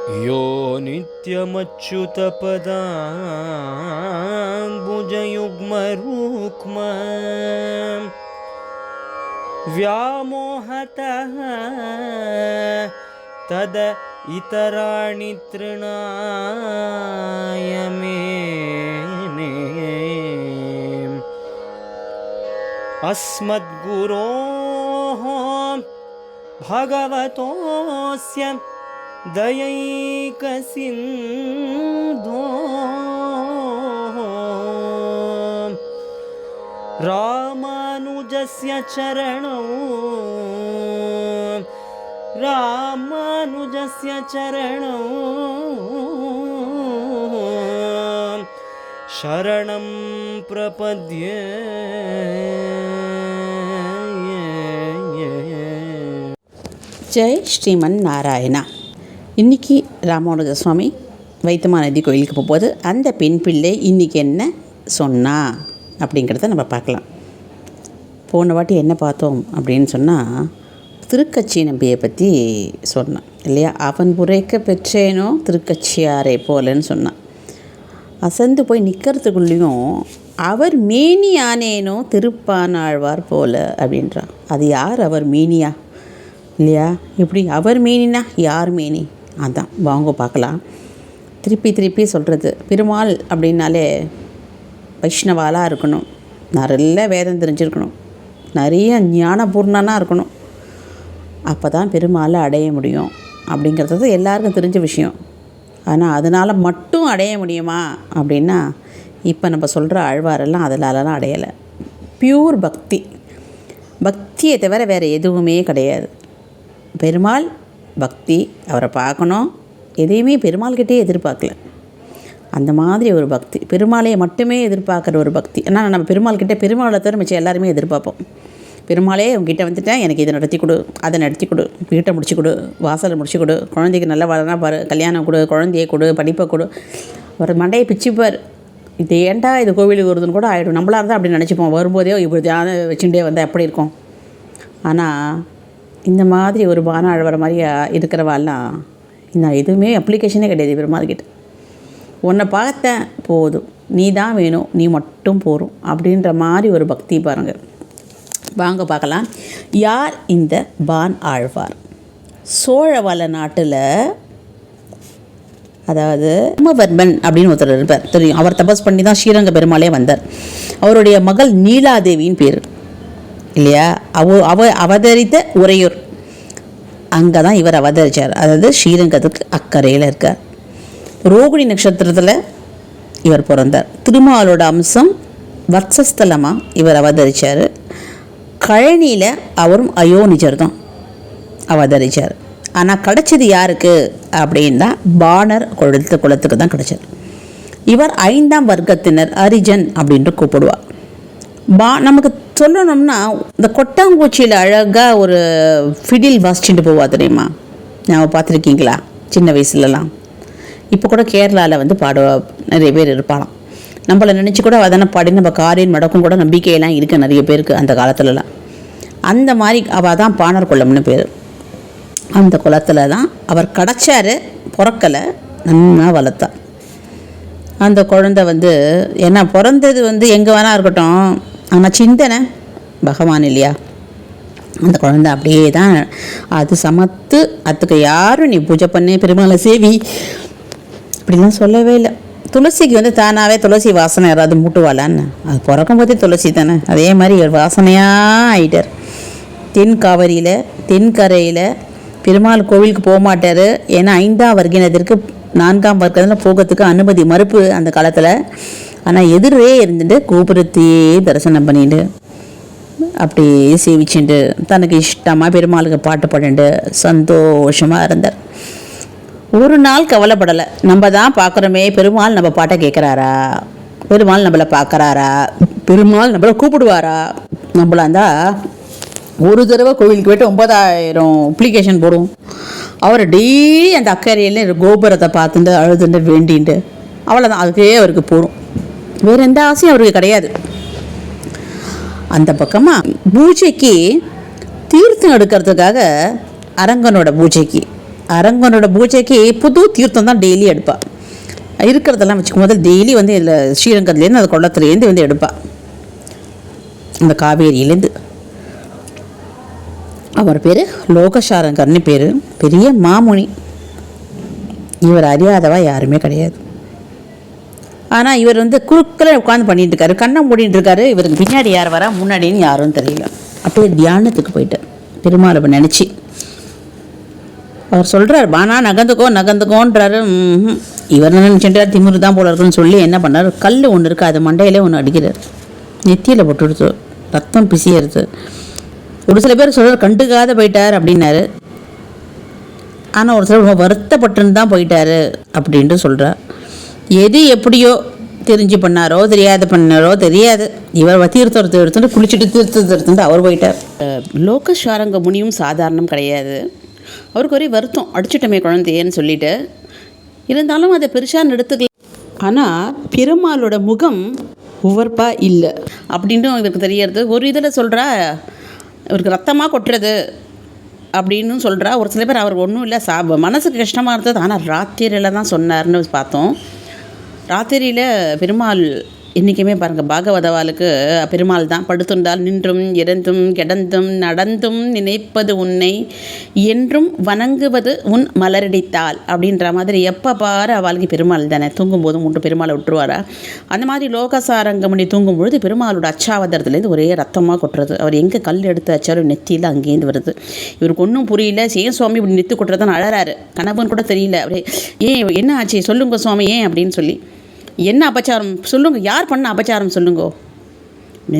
यो नित्यमच्युतपदाम्बुजयुग्मरुक्म व्यामोहतः तद इतराणि तृणाय मेने अस्मद्गुरोः भगवतोऽस्य दयैकसिन्धो रामानुजस्य चरणौ शरणं प्रपद्ये। ஜெய் ஸ்ரீமன் நாராயணா. இன்றைக்கி ராமானுஜ சுவாமி வைத்தமாநதி கோயிலுக்கு போகும்போது அந்த பெண் பிள்ளை இன்றைக்கி என்ன சொன்னா அப்படிங்கிறத நம்ம பார்க்கலாம். போன வாட்டி என்ன பார்த்தோம் அப்படின்னு சொன்னால் திருக்கட்சி நம்பியை பற்றி சொன்னான் இல்லையா. அவன் புரைக்க பெற்றேனோ திருக்கட்சியாரை போலன்னு சொன்னான். அசந்து போய் நிற்கிறதுக்குள்ளேயும் அவர் மேனி ஆனேனோ திருப்பானாழ்வார் போல அப்படின்றான். அது யார் அவர் மேனியா இல்லையா? இப்படி அவர் மேனினா யார் மேனி? அதான் வாங்க பார்க்கலாம். திருப்பி சொல்கிறது, பெருமாள் அப்படின்னாலே வைஷ்ணவாலாக இருக்கணும், நிறைய வேதம் தெரிஞ்சிருக்கணும், நிறைய ஞானபூர்ணனாக இருக்கணும், அப்போ தான் பெருமாளை அடைய முடியும் அப்படிங்கிறது எல்லாருக்கும் தெரிஞ்ச விஷயம். ஆனால் அதனால் மட்டும் அடைய முடியுமா அப்படின்னா இப்போ நம்ம சொல்கிற ஆழ்வாரெல்லாம் அதிலலாம் அடையலை. பியூர் பக்தியை தவிர வேறு எதுவுமே கிடையாது. பெருமாள் பக்தி, அவரை பார்க்கணும், எதையுமே பெருமாள்கிட்டே எதிர்பார்க்கல. அந்த மாதிரி ஒரு பக்தி, பெருமாளையை மட்டுமே எதிர்பார்க்குற ஒரு பக்தி. ஆனால் நம்ம பெருமாளை தவிர மிச்சம் எல்லாருமே எதிர்பார்ப்போம். பெருமாளே உங்ககிட்ட வந்துட்டேன், எனக்கு இதை நடத்தி கொடு, அதை நடத்தி கொடு, வீட்டை முடிச்சு கொடு, வாசலை முடிச்சு கொடு, குழந்தைக்கு நல்லா வளர்னா பாரு, கல்யாணம் கொடு, குழந்தையை கொடு, படிப்பை கொடு, ஒரு மண்டையை பிச்சுப்பார். இது ஏன்டா இது கோவிலுக்கு வருதுன்னு கூட ஆகிடும். நம்மளாக இருந்தால் அப்படி நினச்சிப்போம். வரும்போதே இப்படி தியானம் வச்சுட்டே வந்தால் எப்படி இருக்கும். ஆனால் இந்த மாதிரி ஒரு பானாழ்வர மாதிரியா இருக்கிறவாள்லாம் நான் எதுவுமே அப்ளிகேஷனே கிடையாது பெருமாள்கிட்ட. உன்னை பார்த்தேன் போதும், நீ தான் வேணும், நீ மட்டும் போகிறோம் அப்படின்ற மாதிரி ஒரு பக்தி பாருங்கள். வாங்க பார்க்கலாம். யார் இந்த பான் ஆழ்வார்? சோழவள நாட்டில், அதாவது ராமவர்மன் அப்படின்னு ஒருத்தர் இருப்பார், தெரியும். அவர் தபஸ் பண்ணி தான் ஸ்ரீரங்க பெருமாளே வந்தார். அவருடைய மகள் நீலாதேவியின் பேர் இல்லையா. அவதரித்த உறையூர், அங்கே தான் இவர் அவதரித்தார். அதாவது ஸ்ரீரங்கத்துக்கு அக்கறையில் இருக்கார். ரோகிணி நட்சத்திரத்தில் இவர் பிறந்தார். திருமாலோட அம்சம் வத்சஸ்தலமாக இவர் அவதரித்தார். கழனியில் அவரும் அயோனிஜர் தான் அவதரித்தார். ஆனால் கிடச்சது யாருக்கு அப்படின்னா பாணர் குலத்துக்கு தான் கிடச்சார். இவர் 5ஆம் வர்க்கத்தினர், அரிஜன் அப்படின்ட்டு கூப்பிடுவார். நமக்கு சொல்லணும்னா இந்த கொட்டாங்குச்சியில் அழகாக ஒரு ஃபிடில் வாசிச்சுட்டு போவா தெரியுமா? நான் பார்த்துருக்கீங்களா சின்ன வயசுலலாம்? இப்போ கூட கேரளாவில் பாடுவா, நிறைய பேர் இருப்பாளாம். நம்மளை நினச்சி கூட அதனை பாடி நம்ம காரின் மடக்கும் கூட நம்பிக்கையெல்லாம் இருக்குது நிறைய பேருக்கு அந்த காலத்துலலாம். அந்த மாதிரி அவள் தான் பாணர் குலம்னு பேர். அந்த குலத்தில் தான் அவர் கிடச்சார், பிறக்கலை, நல்லா வளர்த்தார். அந்த குழந்தை ஏன்னா பிறந்தது எங்கே வேணா இருக்கட்டும், ஆனால் சிந்தனை பகவான் இல்லையா. அந்த குழந்தை அப்படியே தான் அது சமத்து. அதுக்கு யாரும் நீ பூஜை பண்ணி பெருமாளை சேவி இப்படிலாம் சொல்லவே இல்லை. துளசிக்கு தானாகவே துளசி வாசனை யாராவது மூட்டுவாளான்னு, அது பிறக்கும் போதே துளசி தானே. அதே மாதிரி ஒரு வாசனையாக ஆகிட்டார். தென்கரையில் பெருமாள் கோவிலுக்கு போக மாட்டார். ஏன்னா 5ஆம் வர்க்கினத்திற்கு 4ஆம் வர்க்கத்தில் போகிறதுக்கு அனுமதி மறுப்பு அந்த காலத்தில். ஆனால் எதிரே இருந்துட்டு கோபுரத்தையே தரிசனம் பண்ணிட்டு அப்படியே சேவிச்சுட்டு தனக்கு இஷ்டமாக பெருமாளுக்கு பாட்டு பாடிட்டு சந்தோஷமாக இருந்தார். ஒரு நாள் கவலைப்படலை. நம்ம தான் பார்க்குறோமே, பெருமாள் நம்ம பாட்டை கேட்குறாரா, பெருமாள் நம்மளை பார்க்குறாரா, பெருமாள் நம்மளை கூப்பிடுவாரா. நம்மளாந்தா ஒரு தடவை கோவிலுக்கு போய்ட்டு 9000 அப்ளிகேஷன் போடுவோம். அவர் டெய்லி அந்த அக்கறையில் கோபுரத்தை பார்த்துட்டு அழுதுண்டு வேண்டின்ட்டு அவ்வளோதான், அதுக்கே அவருக்கு போகும். வேறு எந்த ஆசையும் அவருக்கு கிடையாது. அந்த பக்கமாக பூஜைக்கு தீர்த்தம் எடுக்கிறதுக்காக அரங்கனோட பூஜைக்கு அரங்கனோட பூஜைக்கு புது தீர்த்தம் தான் டெய்லி எடுப்பாள். இருக்கிறதெல்லாம் வச்சுக்கும் போது டெய்லி வந்து இதில் ஸ்ரீரங்கத்துலேருந்து அந்த கொள்ளத்துலேருந்து வந்து எடுப்பாள், அந்த காவேரியிலேருந்து. அவர் பேர் லோகசாரங்கர்னு பேர், பெரிய மாமுனி. இவர் அறியாதவா யாருமே கிடையாது. ஆனால் இவர் வந்து குறுக்கில் உட்காந்து பண்ணிட்டு இருக்காரு, கண்ணை மூடிட்டு இருக்காரு. இவருக்கு பின்னாடி யார் வரா முன்னாடின்னு யாரும் தெரியல. அப்படியே தியானத்துக்கு போயிட்டார் பெருமாளை நினச்சி. அவர் சொல்கிறார், பானா நகர்ந்துக்கோன்றாரு. இவர் நினச்சிட்டார் திமிரு தான் போல இருக்குன்னு சொல்லி என்ன பண்ணார், கல் ஒன்று இருக்குது, அது மண்டையிலே ஒன்று அடிக்கிறார், நெத்தியில் போட்டுடுச்சு, ரத்தம் பிசியறது. ஒரு சில பேர் சொல்கிறார் கண்டுக்காத போயிட்டார் அப்படின்னாரு. ஆனால் ஒரு சிலர் வருத்தப்பட்டுன்னு தான் போயிட்டாரு அப்படின்ட்டு சொல்கிறார். எது எப்படியோ தெரிஞ்சு பண்ணாரோ தெரியாது. இவர் தீர்த்தத்தை எடுத்துட்டு குளிச்சுட்டு தீர்த்தத்தை எடுத்துட்டு அவர் போயிட்டார். லோகசாரங்க முனியும் சாதாரணம் கிடையாது. அவருக்கு ஒரே வருத்தம், அடிச்சுட்டமே குழந்தையேன்னு சொல்லிட்டு. இருந்தாலும் அதை பெருசாக எடுத்துக்கல. ஆனால் பெருமாளோட முகம் உவர்ப்பாக இல்லை அப்படின்ட்டு இவருக்கு தெரியறது. ஒரு இதில் சொல்கிறா இவருக்கு ரத்தமாக கொட்டுறது அப்படின்னு சொல்கிறா. ஒரு சில பேர் அவர் ஒன்றும் இல்லை, மனசுக்கு கஷ்டமாக இருந்தது. ஆனால் ராத்திரியில் தான் சொன்னார்னு பார்த்தோம். ராத்திரியில் பெருமாள் என்றைக்குமே பாருங்கள், பாகவதவாளுக்கு பெருமாள் தான். படுத்துண்டால் நின்றும் இறந்தும் கிடந்தும் நடந்தும் நினைப்பது உன்னை என்றும் வணங்குவது உன் மலரடித்தாள் அப்படின்ற மாதிரி எப்போ பாரு அவளுக்கு பெருமாள் தானே. தூங்கும்போதும் உண்டு பெருமாளை விட்டுருவாரா. அந்த மாதிரி லோகசாரங்கமுனி தூங்கும்பொழுது பெருமாளோட அச்சாவதரத்துலேருந்து ஒரே ரத்தமாக கொட்டுறது. அவர் எங்கே கல் எடுத்து வச்சாலும் நெத்தியில் அங்கேருந்து வருது. இவருக்கு ஒன்றும் புரியல. ஏன் சுவாமி இப்படி நெத்து கொட்டுறதுன்னு அழறாரு. கனவுன்னு கூட தெரியல. அப்படியே ஏன் என்ன ஆச்சு சொல்லுங்க சுவாமி ஏன் அப்படின்னு சொல்லி. என்ன அபச்சாரம் சொல்லுங்க, யார் பண்ண அபச்சாரம் சொல்லுங்கோ.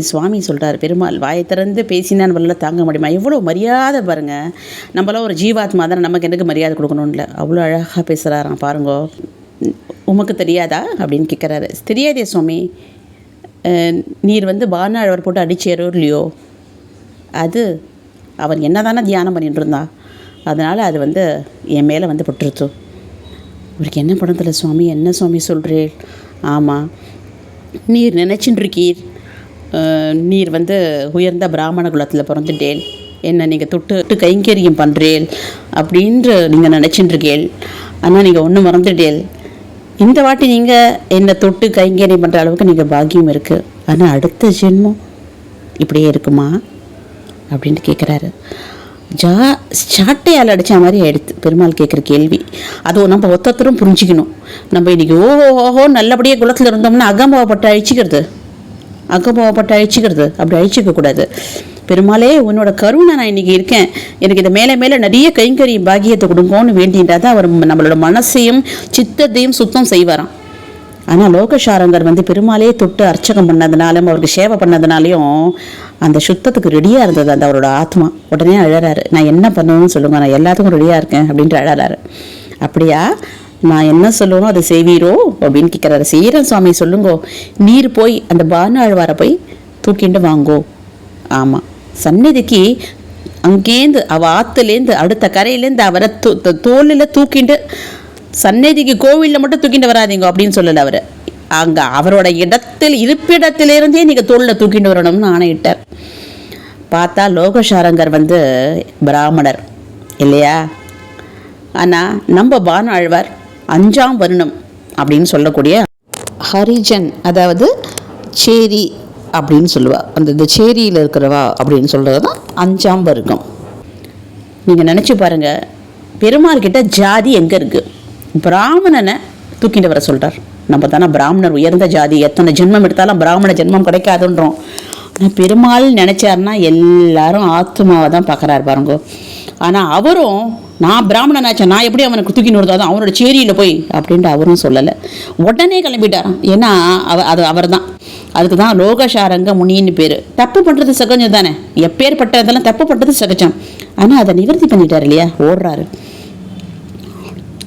சுவாமி சொல்கிறார், பெருமாள் வாயை திறந்து பேசினா நம்மளால தாங்க முடியுமா? எவ்வளோ மரியாதை பாருங்கள். நம்மளாம் ஒரு ஜீவாத்மா தானே, நமக்கு எனக்கு மரியாதை கொடுக்கணும்னு இல்லை. அவ்வளோ அழகாக பேசுகிறாராம் பாருங்கோ. உமக்கு தெரியாதா அப்படின்னு கேட்குறாரு. தெரியாதே சுவாமி, நீர் வந்து பானாழ்வார் போட்டு அடிச்சேரோ இல்லையோ, அது அவர் என்ன தானே தியானம் பண்ணிட்டு இருந்தா, அதனால் அது வந்து என் மேலே வந்து பட்டுருச்சு. இவருக்கு என்ன படத்தில் சுவாமி, என்ன சுவாமி சொல்கிறேன்? ஆமாம், நீர் நினச்சின்றிருக்கீர், நீர் வந்து உயர்ந்த பிராமண குலத்தில் பிறந்துட்டேன், என்ன நீங்கள் தொட்டு கைங்கரியம் பண்ணுறேன் அப்படின்று நீங்கள் நினச்சின்றிருக்கேள். ஆனால் நீங்கள் ஒன்று மறந்துட்டேள். இந்த வாட்டி நீங்கள் என்னை தொட்டு கைங்கரியம் பண்ணுற அளவுக்கு நீங்கள் பாக்கியம் இருக்குது. ஆனால் அடுத்த ஜென்மம் இப்படியே இருக்குமா அப்படின்ட்டு கேட்குறாரு. சாட்டையால் அடித்த மாதிரி ஆகிடுது பெருமாள் கேட்குற கேள்வி. அதுவும் நம்ம ஒத்தத்தரும் புரிஞ்சிக்கணும். நம்ம இன்றைக்கி ஓஹோ நல்லபடியாக குலத்தில் இருந்தோம்னா அகம்பாவப்பட்டு அழிச்சிக்கிறது அப்படி அழிச்சிக்கக்கூடாது. பெருமாளே உன்னோட கருணை நான் இன்றைக்கி இருக்கேன், எனக்கு இதை மேலே மேலே நிறைய கைங்கரியம் பாக்கியத்தை கொடுங்கோன்னு வேண்டின்றால் தான் அவர் நம்மளோட மனசையும் சித்தத்தையும் சுத்தம் செய்வாராம். ஆனால் லோகசாரங்கர் வந்து பெருமாளே தொட்டு அர்ச்சகம் பண்ணதுனாலும் அவருக்கு சேவை பண்ணதுனாலையும் அந்த சுத்தத்துக்கு ரெடியாக இருந்தது அந்த அவரோட ஆத்மா. உடனே அழறாரு, நான் என்ன பண்ணணும்னு சொல்லுங்க, நான் எல்லாத்துக்கும் ரெடியாக இருக்கேன் அப்படின்ட்டு அழறாரு. அப்படியா, நான் என்ன சொல்லணும் அதை செய்வீரோ அப்படின்னு கேட்குறாரு. செய்கிறேன் சுவாமி சொல்லுங்கோ. நீர் போய் அந்த பானாழ்வாரை போய் தூக்கிண்டு வாங்கோ. ஆமாம், சந்நிதிக்கு அங்கேருந்து அவள் ஆற்றுலேருந்து அடுத்த கரையிலேருந்து அவரை தோளில் தூக்கிண்டு சந்நிதிக்கு கோவிலில் மட்டும் தூக்கிட்டு வராதிங்க அப்படின்னு சொல்லலை அவர். அங்கே அவரோட இருப்பிடத்திலிருந்தே நீங்கள் தோளில் தூக்கிட்டு வரணும்னு ஆணையிட்டார். பார்த்தா லோகசாரங்கர் வந்து பிராமணர் இல்லையா. ஆனால் நம்ம பானாழ்வார் 5ஆம் வருணம் அப்படின்னு சொல்லக்கூடிய ஹரிஜன், அதாவது சேரி அப்படின்னு சொல்லுவா. அந்த சேரியில் இருக்கிறவா அப்படின்னு சொல்கிறது தான் 5ஆம் வருகம். நீங்கள் நினச்சி பாருங்கள், பெருமாள்கிட்ட ஜாதி எங்கே இருக்குது? பிராமணனை தூக்கிட்டு வர சொல்கிறார். நம்ம தானே பிராமணர் உயர்ந்த ஜாதி, எத்தனை ஜென்மம் எடுத்தாலும் பிராமண ஜென்மம் கிடைக்காதுன்றோம். ஆனால் பெருமாள் நினச்சாருன்னா எல்லாரும் ஆத்மாவை தான் பார்க்குறாரு பாருங்கோ. ஆனால் அவரும் நான் பிராமணனாச்சா, நான் எப்படி அவனுக்கு தூக்கின்னு வருதோ அதான் அவனோட சேரியில் போய் அப்படின்ட்டு அவரும் சொல்லலை. உடனே கிளம்பிட்டாராம். ஏன்னா அவர் தான். அதுக்கு தான் லோகசாரங்க முனின்னு பேர். தப்பு பண்ணுறது சகஜம் தானே, எப்பேற்பட்டதெல்லாம் தப்பு பண்ணுறது சகஜம். ஆனால் அதை நிவர்த்தி பண்ணிட்டார் இல்லையா, ஓடுறாரு.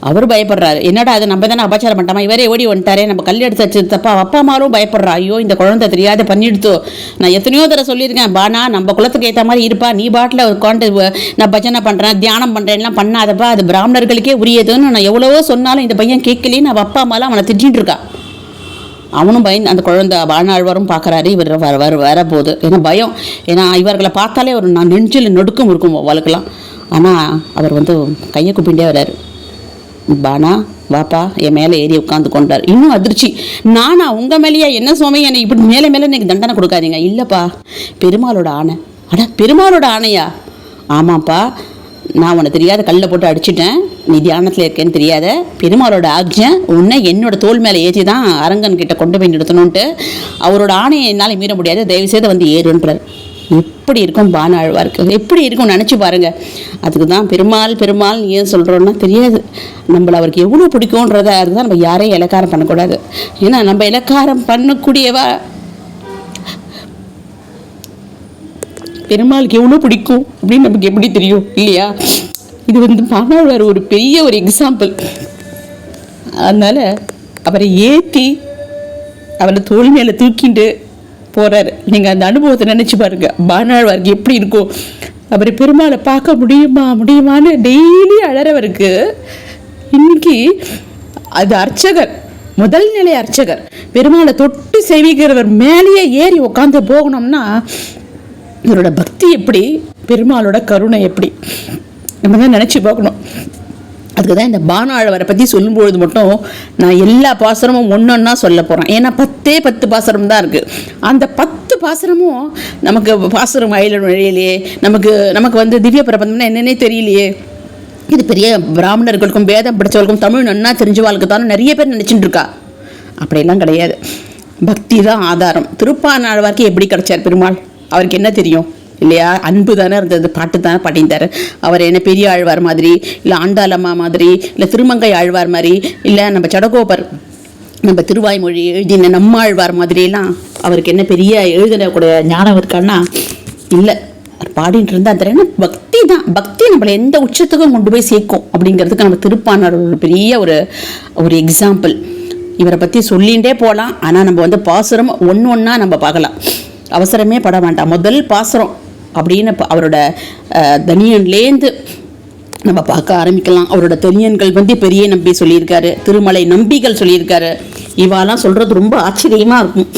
அவர் பயப்படுறாரு. என்னடா அது நம்ம தானே அபச்சாரம் பண்ணிட்டாமா, இவரே ஓடி வந்துட்டாரே, நம்ம கல் எடுத்து வச்சு தப்பா. அப்பா அம்மாவும் பயப்படுறா, ஐயோ இந்த குழந்தை தெரியாத பண்ணிடுத்தோ. நான் எத்தனையோ தடவை சொல்லியிருக்கேன், பானா நம்ம குலத்துக்கு ஏற்ற மாதிரி இருப்பா, நீ பாட்டில் உட்காந்து நான் பஜனை பண்ணுறேன் தியானம் பண்ணுறேன்லாம் பண்ணாதப்பா, அது பிராமணர்களுக்கே உரியதுன்னு நான் எவ்வளவோ சொன்னாலும் இந்த பையன் கேட்கலேன்னு அவள் அப்பா அம்மாலாம் அவனை திட்டிகிட்டு இருக்கா. அவனும் பயந்து அந்த குழந்தை பானாழ்வாரும் பார்க்குறாரு. இவர் வரப்போகுது. ஏன்னா பயம், ஏன்னா இவர்களை பார்த்தாலே ஒரு நான் நெஞ்சில் நொடுக்கம் இருக்கும் அவளுக்கெல்லாம். ஆனால் அவர் வந்து கையை கூப்பிட்டே வர்றாரு. பானா வாப்பா, என் மேலே ஏறி உட்காந்து கொண்டார். இன்னும் அதிர்ச்சி. நானா உங்கள் மேலேயா? என்ன சுவாமி என்னை இப்படி மேலே மேலே எனக்கு தண்டனை கொடுக்காதீங்க. இல்லைப்பா, பெருமாளோட ஆணை. அட, பெருமாளோட ஆணையா? ஆமாப்பா, நான் உன்னை தெரியாத கல்லில் போட்டு அடிச்சிட்டேன், நீ தியானத்தில் இருக்கேன்னு தெரியாத. பெருமாளோட ஆக்ஞை உன்னை என்னோட தோல் மேலே ஏற்றி தான் அரங்கன் கிட்ட கொண்டு போய் நிறுத்தணுன்ட்டு, அவரோட ஆணையை என்னால் மீற முடியாது, தயவுசெய்து வந்து ஏறுன்றார். எப்படி இருக்கும் பானாழ்வார்க்கு? எப்படி இருக்கும் நினச்சி பாருங்கள். அதுக்கு தான் பெருமாள் ஏன் சொல்கிறோன்னா தெரியாது. நம்மளை அவருக்கு எவ்வளோ பிடிக்கும்ன்றத அதுதான் நம்ம யாரையும் இலக்காரம் பண்ணக்கூடாது. ஏன்னா நம்ம இலக்காரம் பண்ணக்கூடியவா பெருமாளுக்கு எவ்வளோ பிடிக்கும் அப்படின்னு நமக்கு எப்படி தெரியும் இல்லையா? இது வந்து பானாழ்வார் ஒரு பெரிய ஒரு எக்ஸாம்பிள். அதனால் அவரை ஏற்றி அவரை தோல் மேலே தூக்கிட்டு போகிறாரு. நீங்கள் அந்த அனுபவத்தை நினச்சி பாருங்கள், பானாழ்வார்க்கு எப்படி இருக்கும். அவரை பெருமாளை பார்க்க முடியுமான்னு டெய்லி அழறவருக்கு இன்னைக்கு அது அர்ச்சகர், முதல் நிலை அர்ச்சகர், பெருமாளை தொட்டு சேவிக்கிறவர் மேலேயே ஏறி உட்காந்து போகணும்னா இவரோட பக்தி எப்படி, பெருமாளோட கருணை எப்படி, நம்ம தான் நினச்சி பார்க்கணும். அதுக்கு தான் இந்த பானாழ்வாரை பற்றி சொல்லும்பொழுது மட்டும் நான் எல்லா பாசுரமும் ஒன்றொன்னா சொல்ல போகிறேன். ஏன்னா 10 பாசுரம் தான் இருக்குது. அந்த 10 பாசுரமும் நமக்கு பாசுரம் அயிலும் வழியிலேயே நமக்கு வந்து திவ்ய பிரபந்தம்னா என்னன்னே தெரியலையே. இது பெரிய பிராமணர்களுக்கும் வேதம் படித்தவர்களுக்கும் தமிழ் நன்னா தெரிஞ்சவாளுக்கு தானே நிறைய பேர் நினச்சிட்டு இருக்கா. அப்படியெல்லாம் கிடையாது. பக்தி தான் ஆதாரம். திருப்பானாழ்வார்க்கு எப்படி கிடைச்சார் பெருமாள்? அவருக்கு என்ன தெரியும் இல்லையா? அன்பு தானே இருந்தது, பாட்டு தானே பாட்டியிருந்தார். அவர் என்ன பெரிய ஆழ்வார் மாதிரி, இல்லை ஆண்டாளம்மா மாதிரி, இல்லை திருமங்கை ஆழ்வார் மாதிரி, இல்லை நம்ம சடகோபர் நம்ம திருவாய்மொழி எழுதின நம்மாழ்வார் மாதிரியெல்லாம் அவருக்கு என்ன பெரிய எழுதினக்கூடிய ஞானம் இருக்கான்னா இல்லை. பாடிட்டு இருந்தால் அந்த என்ன பக்தி தான். பக்தி நம்மளை எந்த உச்சத்துக்கும் கொண்டு போய் சேர்க்கும் அப்படிங்கிறதுக்கு நம்ம திருப்பானார் ஒரு பெரிய ஒரு எக்ஸாம்பிள். இவரை பற்றி சொல்லிகிட்டே போகலாம். ஆனால் நம்ம வந்து பாசுரம் ஒன்றா நம்ம பார்க்கலாம், அவசரமே பட வேண்டாம். முதல் பாசுரம் அப்படின்னு அவரோட தனியன்லேருந்து நம்ம பார்க்க ஆரம்பிக்கலாம். அவரோட தனியன்கள் வந்து பெரிய நம்பி சொல்லியிருக்காரு, திருமலை நம்பிகள் சொல்லியிருக்காரு. இவாலாம் சொல்கிறது ரொம்ப ஆச்சரியமாக இருக்கும்,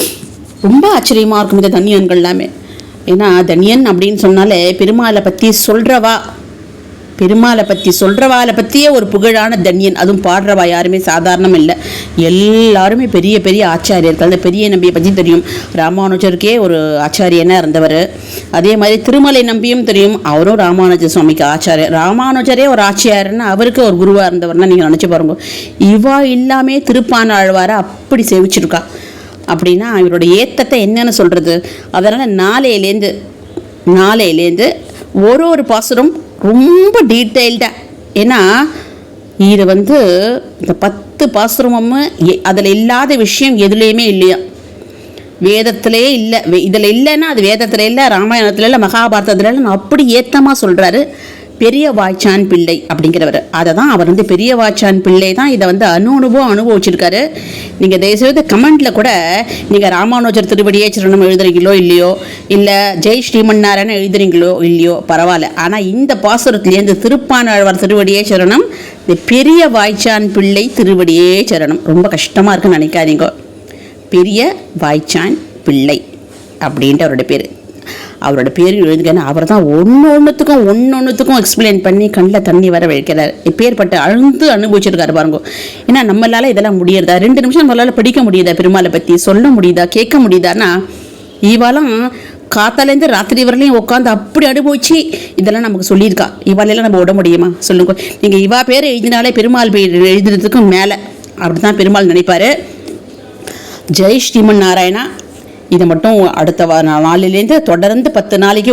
ரொம்ப ஆச்சரியமாக இருக்கும் இந்த தனியன்கள் எல்லாமே. ஏன்னா தனியன் அப்படின்னு சொன்னாலே பெருமாளை பற்றி சொல்கிறவாளை பற்றியே ஒரு புகழான தன்யன். அதுவும் பாடுறவா யாருமே சாதாரணம் இல்லை, எல்லாருமே பெரிய பெரிய ஆச்சாரியர்கள். அந்த பெரிய நம்பியை பற்றி தெரியும். ராமானுஜருக்கே ஒரு ஆச்சாரியனாக இருந்தவர். அதே மாதிரி திருமலை நம்பியும் தெரியும், அவரும் ராமானுஜ சுவாமிக்கு ஆச்சாரியர். ராமானுஜரே ஒரு ஆச்சாரியர்னா அவருக்கு ஒரு குருவாக இருந்தவர்னா நீங்கள் நினச்சி பாருங்க. இவா இல்லாமே திருப்பானாழ்வாரை அப்படி சேவிச்சிருக்கா. அப்படின்னா இவரோட ஏத்தத்தை என்னன்னு சொல்கிறது. அதனால் நாளையிலேருந்து ஒரு பாசுரம் ரொம்ப டீட்டெயில்டாக. ஏன்னா இது வந்து இந்த 10 பாசுரமும் அதில் இல்லாத விஷயம் எதுலேயுமே இல்லையா, வேதத்திலே இல்லை. இதில் இல்லைன்னா அது வேதத்தில் இல்லை, ராமாயணத்தில் இல்லை, மகாபாரதத்தில் இல்லை. அப்படி ஏத்தமாக சொல்கிறாரு பெரிய வாய்ச்சான் பிள்ளை அப்படிங்கிறவர். அதை தான் அவர் வந்து பெரிய வாய்ச்சான் பிள்ளை தான் இதை வந்து அனுபவிச்சிருக்காரு. நீங்கள் தயவுசெய்து கமெண்ட்டில் கூட நீங்கள் ராமானுஜர் திருவடியே சரணம் எழுதுறீங்களோ இல்லையோ, இல்லை ஜெய் ஸ்ரீமன்னாராயணன் எழுதுறீங்களோ இல்லையோ பரவாயில்ல. ஆனால் இந்த பாசுரத்துலேருந்து திருப்பானாழ்வார் திருவடியே சரணம், இந்த பெரிய வாய்ச்சான் பிள்ளை திருவடியே சரணம். ரொம்ப கஷ்டமாக இருக்குன்னு நினைக்காதீங்க. பெரிய வாய்ச்சான் பிள்ளை அப்படின்ட்டு அவரோட பேர் எழுதுங்கன்னா அவர் தான் ஒன்னொன்றுத்துக்கும் எக்ஸ்பிளைன் பண்ணி கண்ணில் தண்ணி வர வைக்கிறார். இப்பேற்பட்ட அனுபவிச்சிருக்காரு பாருங்க. ஏன்னா நம்மளால் இதெல்லாம் முடியறதா? 2 நிமிஷம் நம்மளால் படிக்க முடியுதா? பெருமாளை பற்றி சொல்ல முடியுதா? கேட்க முடியுதான்னா இவாலாம் காத்தாலேருந்து ராத்திரி வரலையும் உட்காந்து அப்படி அனுபவிச்சு இதெல்லாம் நமக்கு சொல்லியிருக்கா. இவாளெல்லாம் நம்ம விட முடியுமா சொல்லுங்க? நீங்கள் இவா பேர் எழுதினாலே பெருமாள் பேர் எழுதுறதுக்கும் மேலே அப்படி தான் பெருமாள் நினைப்பார். ஜெய் ஸ்ரீமன் நாராயணா. இதை மட்டும் அடுத்த நாளிலேருந்து தொடர்ந்து 10 நாளைக்கு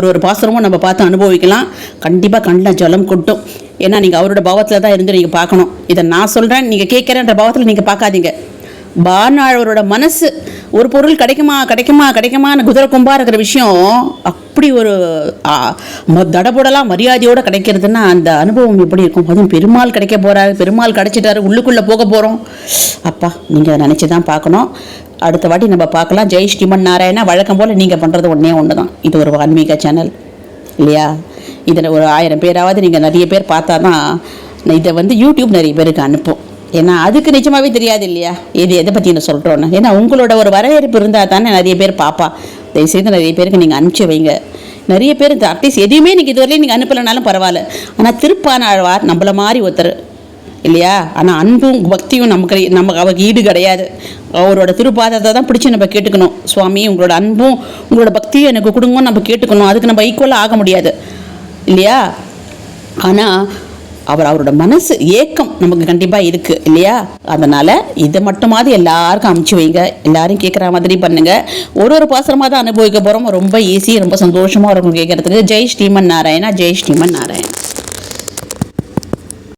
ஒரு பாசுரமும் நம்ம பார்த்து அனுபவிக்கலாம். கண்டிப்பாக கண்ணில் ஜலம் கொட்டும். ஏன்னா நீங்கள் அவரோட பாவத்தில் தான் இருந்து நீங்கள் பார்க்கணும். இதை நான் சொல்கிறேன், நீங்கள் கேட்குறேன்ற பாவத்தில் நீங்கள் பார்க்காதீங்க. பானாழ்வாரோட மனசு ஒரு பொருள் கிடைக்குமான்னு குதிரை கொம்பா இருக்கிற விஷயம் அப்படி ஒரு தடபுடலாம் மரியாதையோடு கிடைக்கிறதுனா அந்த அனுபவம் எப்படி இருக்கும்? அதுவும் பெருமாள் கிடைக்க போகிறாரு, பெருமாள் கிடைச்சிட்டாரு, உள்ளுக்குள்ளே போக போகிறோம். அப்பா நீங்கள் நினச்சி தான் பார்க்கணும். அடுத்த வாட்டி நம்ம பார்க்கலாம். ஜெய் ஸ்ரீமன் நாராயணா. வழக்கம் போல் நீங்கள் பண்ணுறது ஒன்று தான். இது ஒரு ஆன்மீக சேனல் இல்லையா? இதில் ஒரு 1000 பேராவது நீங்கள் நிறைய பேர் பார்த்தா தான் இதை வந்து யூடியூப் நிறைய பேருக்கு அனுப்பும். ஏன்னா அதுக்கு நிஜமாகவே தெரியாது இல்லையா எதை பற்றி நான் சொல்கிறோன்னு. ஏன்னா உங்களோட ஒரு வரவேற்பு இருந்தால் தானே நிறைய பேர் பார்ப்பா. தயவுசெய்து நிறைய பேருக்கு நீங்கள் அனுப்பிச்சி வைங்க. நிறைய பேர் இந்த அட்லீஸ்ட் எதையுமே நீங்கள் இதுவரையிலும் நீங்கள் அனுப்பலைனாலும் பரவாயில்ல. ஆனால் திருப்பானாழ்வார் நம்மள மாதிரி ஒருத்தர் இல்லையா? ஆனால் அன்பும் பக்தியும் நமக்கு அவருக்கு ஈடு கிடையாது. அவரோட திருப்பாதத்தை தான் பிடிச்சி நம்ம கேட்டுக்கணும். சுவாமி உங்களோட அன்பும் உங்களோட பக்தியும் எனக்கு கொடுங்கன்னு நம்ம கேட்டுக்கணும். அதுக்கு நம்ம ஈக்குவலாக ஆக முடியாது இல்லையா? ஆனால் அவரோட மனசு ஏக்கம் நமக்கு கண்டிப்பாக இருக்குது இல்லையா? அதனால் இதை மட்டுமாவது எல்லாருக்கும் அமுச்சு வைங்க. எல்லாரும் கேட்குற மாதிரி பண்ணுங்கள். ஒரு பாசனமாக தான் அனுபவிக்க போகிறோம். ரொம்ப ஈஸி, ரொம்ப சந்தோஷமாக இருக்கும் கேட்குறதுக்கு. ஜெய் ஸ்ரீமன் நாராயணா, ஜெய் ஸ்ரீமன் நாராயணா.